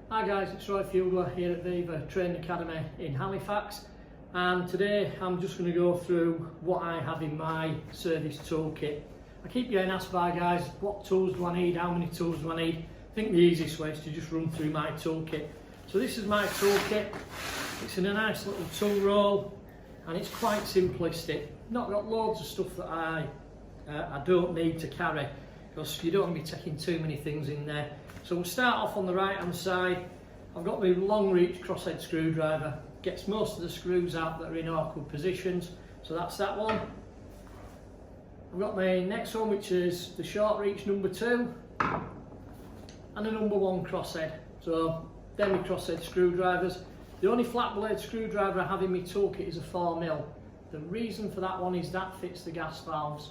Hi guys, it's Roy Fugler here at Viva Training Academy in Halifax, and today I'm just going to go through what I have in my service toolkit. I keep getting asked by guys, what tools do I need, how many tools do I need? I think the easiest way is to just run through my toolkit. So this is my toolkit. It's in a nice little tool roll and it's quite simplistic. Not got loads of stuff that I don't need to carry, because you don't want to be taking too many things in there. So we'll start off on the right hand side. I've got my long reach crosshead screwdriver. Gets most of the screws out that are in awkward positions. So that's that one. I've got my next one, which is the short reach number 2 and a number 1 crosshead. So they're my crosshead screwdrivers. The only flat blade screwdriver I have in my toolkit is a 4mm. The reason for that one is that fits the gas valves.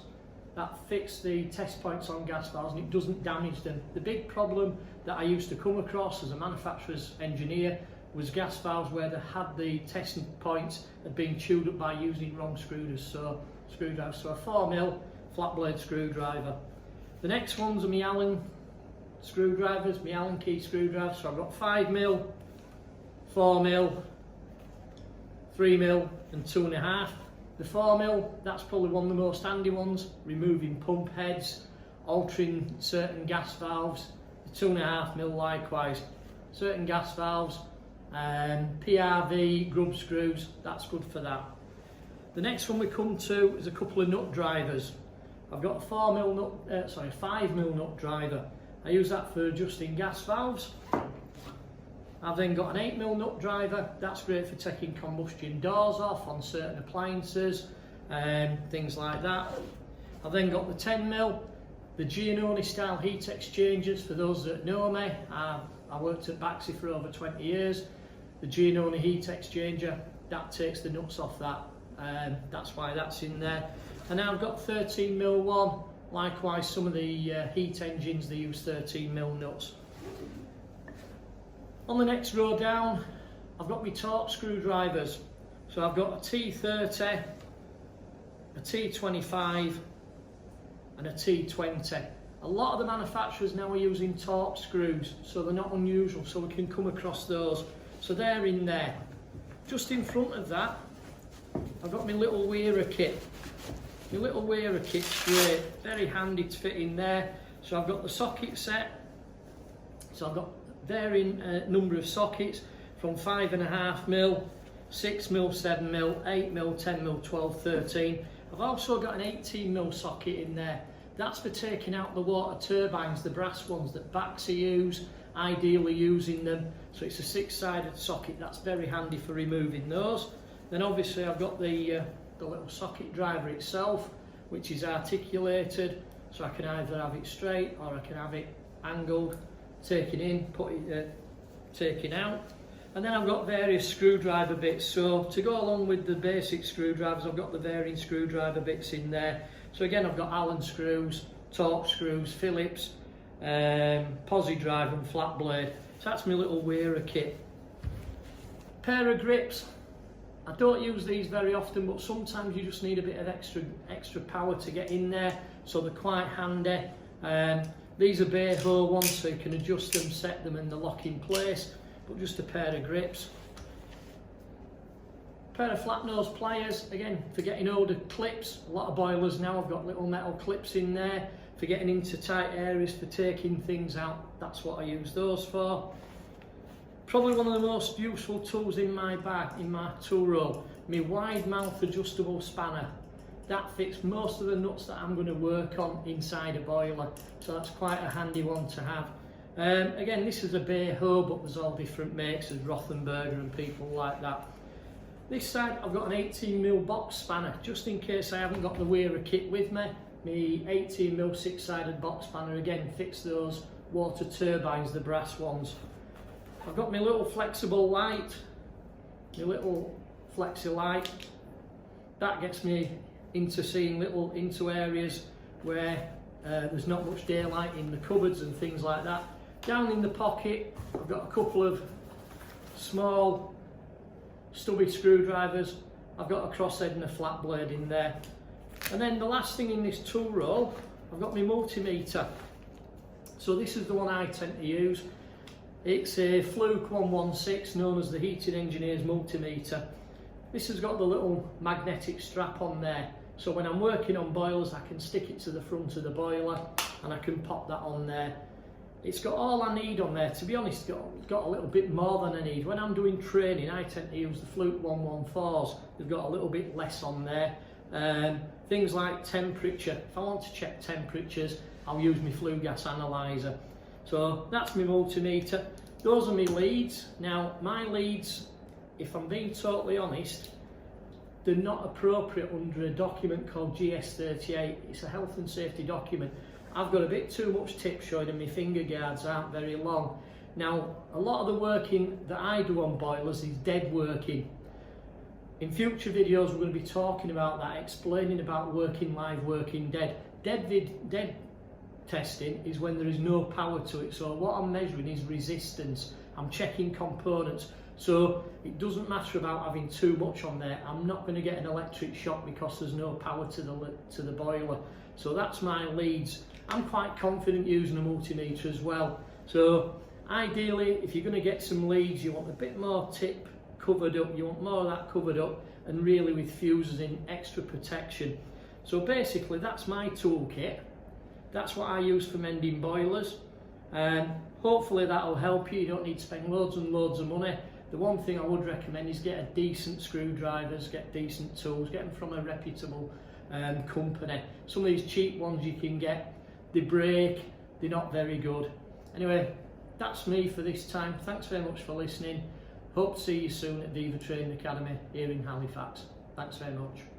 That fits the test points on gas valves and it doesn't damage them. The big problem that I used to come across as a manufacturer's engineer was gas valves where they had the testing points had been chewed up by using wrong screwdrivers. So a 4mm flat blade screwdriver. The next ones are my Allen screwdrivers, my Allen key screwdrivers. So I've got 5mm, 4mm, 3mm and 2.5. The 4mm, that's probably one of the most handy ones, removing pump heads, altering certain gas valves. The 2.5mm likewise, certain gas valves, PRV, grub screws, that's good for that. The next one we come to is a couple of nut drivers. I've got a 5mm nut driver. I use that for adjusting gas valves. I've then got an 8mm nut driver. That's great for taking combustion doors off on certain appliances and things like that. I've then got the 10mm, the Giannone style heat exchangers. For those that know me, I worked at Baxi for over 20 years. The Giannone heat exchanger, that takes the nuts off that. That's why that's in there. And now I've got 13mm one. Likewise, some of the heat engines, they use 13mm nuts. On the next row down, I've got my Torx screwdrivers. So I've got a T30, a T25 and a T20. A lot of the manufacturers now are using Torx screws, so they're not unusual, so we can come across those. So they're in there. Just in front of that, I've got my little wearer kit. My little wearer kit's great, very handy to fit in there. So I've got the socket set. So I've got varying number of sockets from 5.5mm, 6mm, 7mm, 8mm, 10mm, 12, 13. I've also got an 18mm socket in there. That's for taking out the water turbines, the brass ones that Baxi use, ideally using them. So it's a 6-sided socket, that's very handy for removing those. Then obviously I've got the little socket driver itself, which is articulated, so I can either have it straight or I can have it angled. Taking in, taking out. And then I've got various screwdriver bits. So to go along with the basic screwdrivers, I've got the varying screwdriver bits in there. So again, I've got Allen screws, Torx screws, Phillips, posi drive and flat blade. So that's my little wearer kit. Pair of grips. I don't use these very often, but sometimes you just need a bit of extra power to get in there, so they're quite handy. These are bay hole ones, so you can adjust them, set them and they lock in place, but just a pair of grips. Pair of flat nose pliers, again for getting older clips. A lot of boilers now have got little metal clips in there for getting into tight areas, for taking things out. That's what I use those for. Probably one of the most useful tools in my bag, in my tool roll, my wide mouth adjustable spanner. That fits most of the nuts that I'm going to work on inside a boiler, so that's quite a handy one to have. Again, this is a bay hoe, but there's all different makes, there's Rothenberger and people like that. This side I've got an 18mm box spanner, just in case I haven't got the wearer kit with me. My 18mm 6-sided box spanner again fits those water turbines, the brass ones. I've got my little flexible light, my little flexi light. That gets me into seeing into areas where there's not much daylight in the cupboards and things like that. Down in the pocket, I've got a couple of small stubby screwdrivers. I've got a crosshead and a flat blade in there. And then the last thing in this tool roll, I've got my multimeter. So this is the one I tend to use. It's a Fluke 116 known as the Heating Engineer's Multimeter. This has got the little magnetic strap on there, so when I'm working on boilers I can stick it to the front of the boiler and I can pop that on there. It's got all I need on there. To be honest, it's got a little bit more than I need. When I'm doing training I tend to use the Fluke 114s. They've got a little bit less on there. Things like temperature, if I want to check temperatures I'll use my flue gas analyzer. So that's my multimeter. Those are my leads. Now my leads, if I'm being totally honest, they're not appropriate under a document called GS38. It's a health and safety document. I've got a bit too much tip showing and my finger guards aren't very long. Now a lot of the working that I do on boilers is dead working. In future videos we're going to be talking about that, explaining about working live, working dead. Dead testing is when there is no power to it. So what I'm measuring is resistance. I'm checking components. So it doesn't matter about having too much on there. I'm not going to get an electric shock because there's no power to the boiler. So that's my leads. I'm quite confident using a multimeter as well. So ideally, if you're going to get some leads, you want a bit more tip covered up, you want more of that covered up, and really with fuses in, extra protection. So basically that's my toolkit. That's what I use for mending boilers. Hopefully that'll help you. You don't need to spend loads and loads of money. The one thing I would recommend is get a decent screwdrivers, get decent tools, get them from a reputable company. Some of these cheap ones you can get, they break, they're not very good. Anyway, that's me for this time. Thanks very much for listening. Hope to see you soon at Viva Training Academy here in Halifax. Thanks very much.